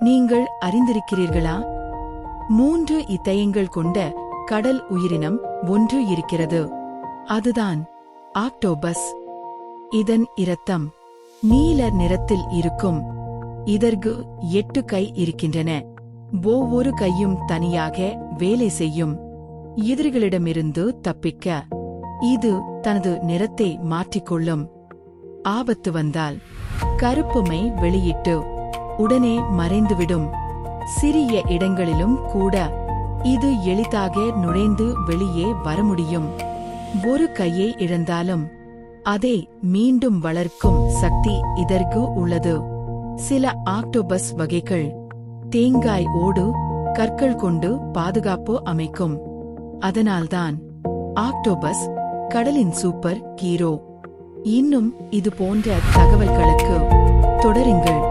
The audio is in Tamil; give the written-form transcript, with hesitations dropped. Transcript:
நீங்கள் அறிந்திருக்கிறீர்களா? 3 இதயங்கள் கொண்ட கடல் உயிரினம் ஒன்று இருக்கிறது. அதுதான் ஆக்டோபஸ். இதன் இரத்தம் நீல நிறத்தில் இருக்கும். இதற்கு 8 கை இருக்கின்றன. ஒவ்வொரு கையும் தனியாக வேலை செய்யும். எதிரிகளிடமிருந்து தப்பிக்க இது தனது நிறத்தை மாற்றிக்கொள்ளும். ஆபத்து வந்தால் கருப்பு மை வெளியிட்டு உடனே மறைந்துவிடும். சிறிய இடங்களிலும் கூட இது எளிதாக நுழைந்து வெளியே வர முடியும். ஒரு கையை இழந்தாலும் அதை மீண்டும் வளர்க்கும் சக்தி இதற்கு உள்ளது. சில ஆக்டோபஸ் வகைகள் தேங்காய் ஓடு கற்கள் கொண்டு பாதுகாப்பு அமைக்கும். அதனால்தான் ஆக்டோபஸ் கடலின் சூப்பர் ஹீரோ. இன்னும் இது போன்ற தகவல்களுக்கு தொடருங்கள்.